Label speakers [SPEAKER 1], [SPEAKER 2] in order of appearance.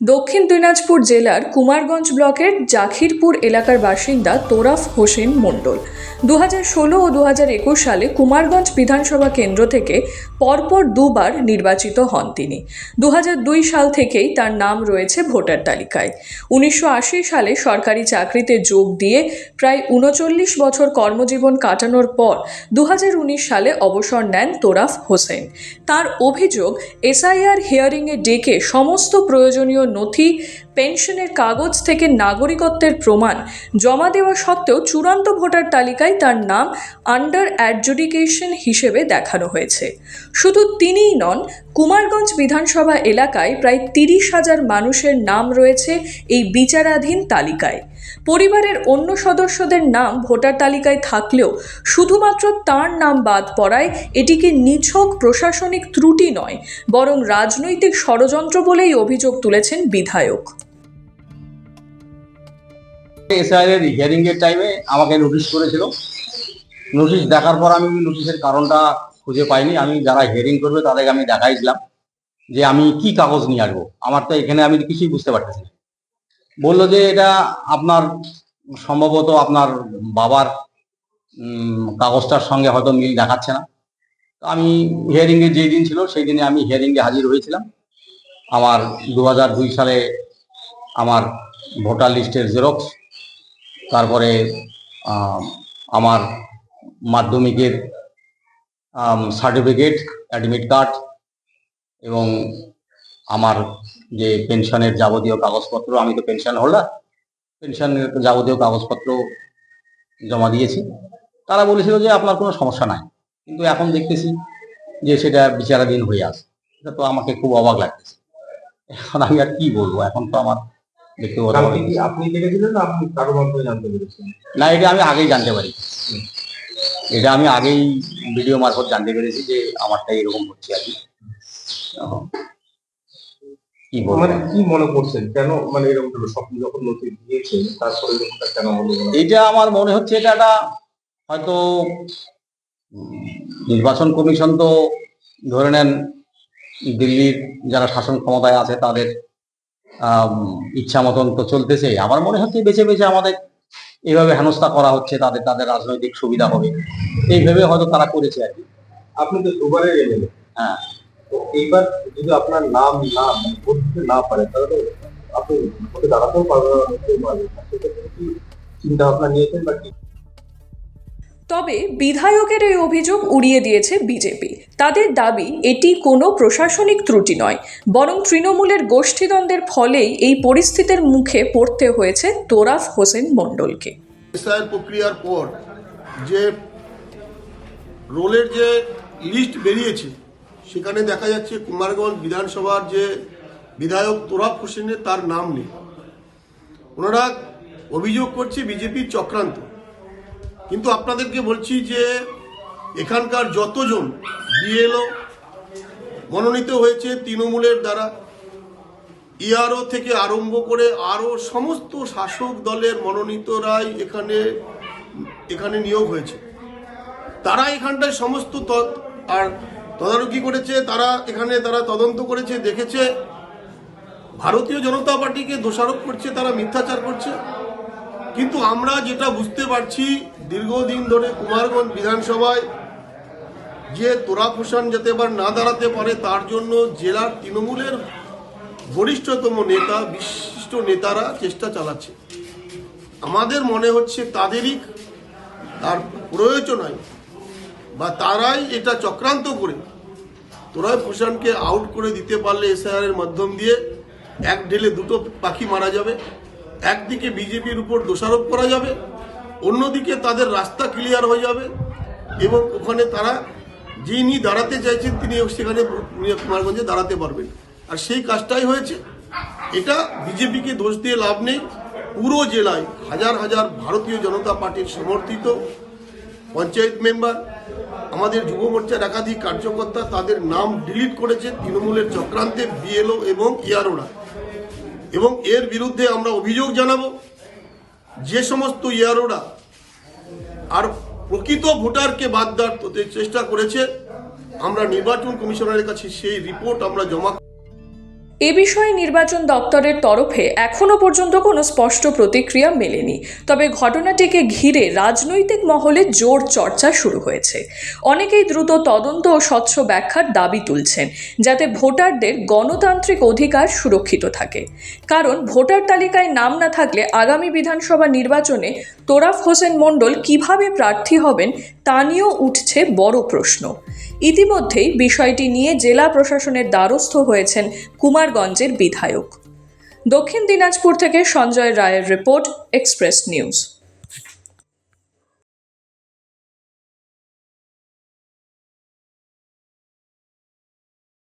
[SPEAKER 1] দক্ষিণ দিনাজপুর জেলার কুমারগঞ্জ ব্লকের জাখিরপুর এলাকার বাসিন্দা তোরাফ হোসেন মণ্ডল 2016 ও 2021 সালে কুমারগঞ্জ বিধানসভা কেন্দ্র থেকে পরপর দুবার নির্বাচিত হন তিনি। 2002 সাল থেকেই তার নাম রয়েছে ভোটার তালিকায়। 1980 সালে সরকারি চাকরিতে যোগ দিয়ে প্রায় 39 বছর কর্মজীবন কাটানোর পর 2019 সালে অবসর নেন তোরাফ হোসেন। তার অভিযোগ, এসআইআর হিয়ারিংয়ে ডেকে সমস্ত প্রয়োজনীয় নথি, পেনশনের কাগজ থেকে নাগরিকত্বের প্রমাণ জমা দেওয়া সত্ত্বেও চূড়ান্ত ভোটার তালিকায় তার নাম আন্ডার অ্যাডজুডিকেশন হিসেবে দেখানো হয়েছে। শুধু তিনিই নন, কুমারগঞ্জ বিধানসভা এলাকায় প্রায় 30,000 মানুষের নাম রয়েছে এই বিচারাধীন তালিকায়। পরিবারের অন্য সদস্যদের নাম ভোটার তালিকায় থাকলেও শুধুমাত্র তার নাম বাদ পড়ায় এটিকে নিছক প্রশাসনিক ত্রুটি নয়, বরং রাজনৈতিক ষড়যন্ত্র বলেই অভিযোগ তুলেছেন বিধায়ক।
[SPEAKER 2] এসআইআর হিয়ারিং এর টাইমে আমাকে নোটিশ করেছিল। নোটিশ দেখার পর আমি নোটিশের কারণটা খুঁজে পাইনি। আমি যারা হিয়ারিং করবে তাদেরকে আমি দেখাইছিলাম যে আমি কি কাগজ নিয়ে আসবো। আমার তো এখানে আমি কিছুই বুঝতে পারতেছি না। বললো যে এটা আপনার সম্ভবত আপনার বাবার কাগজটার সঙ্গে হয়তো মিল দেখাচ্ছে না। তো আমি হিয়ারিং এর যেই দিন ছিল সেই দিনে আমি হিয়ারিং এ হাজির হয়েছিলাম। আমার 2002 সালে আমার ভোটার লিস্টের জেরক্স, তারপরে আমার মাধ্যমিকের সার্টিফিকেট, অ্যাডমিট কার্ড এবং আমার যে পেনশনের যাবতীয় কাগজপত্র, আমি তো পেনশন হোল্ডার, পেনশনের যাবতীয় কাগজপত্র জমা দিয়েছি। তারা বলেছিল যে আপনার কোনো সমস্যা নাই, কিন্তু এখন দেখতেছি যে সেটা বিচারাধীন হয়ে আছে। এটা তো আমাকে খুব অবাক লাগতেছে। এখন আমি আর কি বলবো, এখন তো আমার দেখতে
[SPEAKER 3] আপনি দেখেছিলেন না আপনি কারোর মাধ্যমে জানতে পেরেছেন?
[SPEAKER 2] না, এটা আমি আগেই জানতে পারি। এটা আমি আগেই ভিডিও মারফত জানতে পেরেছি যে আমারটা এরকম হচ্ছে আর কি। কি বলবো,
[SPEAKER 3] মানে কি মনে করছেন কেন মানে এরকম হলো? স্বপ্ন যখন নথি দিয়েছে তারপরে এরকমটা কেন হলো?
[SPEAKER 2] এইটা আমার মনে হচ্ছে এটা একটা হয়তো নির্বাচন কমিশন তো ধরে নেন দিল্লির যারা শাসন ক্ষমতায় আছে তাদের ইচ্ছা মতন তো চলতেছে। আমার মনে হচ্ছে বেছে বেছে আমাদের এইভাবে হেনস্থা করা হচ্ছে, তাদের তাদের রাজনৈতিক সুবিধা হবে এইভাবে হয়তো তারা করেছে আর কি।
[SPEAKER 3] আপনি তো দুবারে এলেন,
[SPEAKER 2] হ্যাঁ,
[SPEAKER 3] তো এইবার যদি আপনার নাম না করতে না পারে তাহলে তো আপনি ভোটে দাঁড়াতেও পারবেন না। সেক্ষেত্রে কি চিন্তা ভাবনা নিয়েছেন বা কি?
[SPEAKER 1] তবে বিধায়কের এই অভিযোগ উড়িয়ে দিয়েছে বিজেপি। তাদের দাবি এটি কোনো প্রশাসনিক ত্রুটি নয়, বরং তৃণমূলের গোষ্ঠীদ্বন্দ্বের ফলেই এই পরিস্থিতির মুখে পড়তে হয়েছে তোরাফ হোসেন মণ্ডলকে।
[SPEAKER 4] এসআইআর প্রক্রিয়ার পর যে রোলের যে লিস্ট বেরিয়েছে সেখানে দেখা যাচ্ছে কুমারগঞ্জ বিধানসভার যে বিধায়ক তোরাফ হোসেনের তার নাম নেই। ওনারা অভিযোগ করছে বিজেপির চক্রান্ত। কিন্তু আপনাদেরকে বলছি যে এখানকার যতজন বিএলও মনোনীত হয়েছে তৃণমূলের দ্বারা, ইআরও থেকে আরম্ভ করে আরও সমস্ত শাসক দলের মনোনীতরাই এখানে নিয়োগ হয়েছে। তারা এখানটায় সমস্ত আর তদারকি করেছে, তারা তদন্ত করেছে, দেখেছে ভারতীয় জনতা পার্টিকে দোষারোপ করছে, তারা মিথ্যাচার করছে। কিন্তু আমরা যেটা বুঝতে পারছি দীর্ঘদিন ধরে কুমারগঞ্জ বিধানসভায় যে তোরাফ হোসেন যাতে এবার না দাঁড়াতে পারে তার জন্য জেলার তৃণমূলের বরিষ্ঠতম নেতা, বিশিষ্ট নেতারা চেষ্টা চালাচ্ছে। আমাদের মনে হচ্ছে তাদেরই তার প্রয়োজনায় বা তারাই এটা চক্রান্ত করে তোরাফ হোসেনকে আউট করে দিতে পারলে এসআইআর এর মাধ্যম দিয়ে এক ঢেলে দুটো পাখি মারা যাবে। একদিকে বিজেপির উপর দোষারোপ করা যাবে, অন্যদিকে তাদের রাস্তা ক্লিয়ার হয়ে যাবে এবং ওখানে তারা যিনি দাঁড়াতে চাইছেন তিনি সেখানে কুমারগঞ্জে দাঁড়াতে পারবেন। আর সেই কাজটাই হয়েছে। এটা বিজেপিকে দোষ দিয়ে লাভ নেই। পুরো জেলায় হাজার হাজার ভারতীয় জনতা পার্টির সমর্থিত পঞ্চায়েত মেম্বার, আমাদের যুব মোর্চার একাধিক কার্যকর্তা তাদের নাম ডিলিট করেছে তৃণমূলের চক্রান্তে বিএলও এবং ইআরওরা। এবং এর বিরুদ্ধে আমরা অভিযোগ জানাবো। যে সমস্ত ইআরওরা আর প্রকৃত ভোটারকে বাদ দেওয়ার চেষ্টা করেছে, আমরা নির্বাচন কমিশনারের কাছে সেই রিপোর্ট আমরা জমা।
[SPEAKER 1] এ বিষয়ে নির্বাচন দপ্তরের তরফে এখনও পর্যন্ত কোনো স্পষ্ট প্রতিক্রিয়া মেলেনি। তবে ঘটনাটিকে ঘিরে রাজনৈতিক মহলে জোর চর্চা শুরু হয়েছে। অনেকেই দ্রুত তদন্ত ও স্বচ্ছ ব্যাখ্যার দাবি তুলছেন, যাতে ভোটারদের গণতান্ত্রিক অধিকার সুরক্ষিত থাকে। কারণ ভোটার তালিকায় নাম না থাকলে আগামী বিধানসভা নির্বাচনে তোরাফ হোসেন মণ্ডল কিভাবে প্রার্থী হবেন তা নিয়েও উঠছে বড় প্রশ্ন। ইতিমধ্যেই বিষয়টি নিয়ে জেলা প্রশাসনের দ্বারস্থ হয়েছেন কুমারগঞ্জের বিধায়ক। দক্ষিণ দিনাজপুর থেকে সঞ্জয় রায়ের রিপোর্ট, এক্সপ্রেস নিউজ।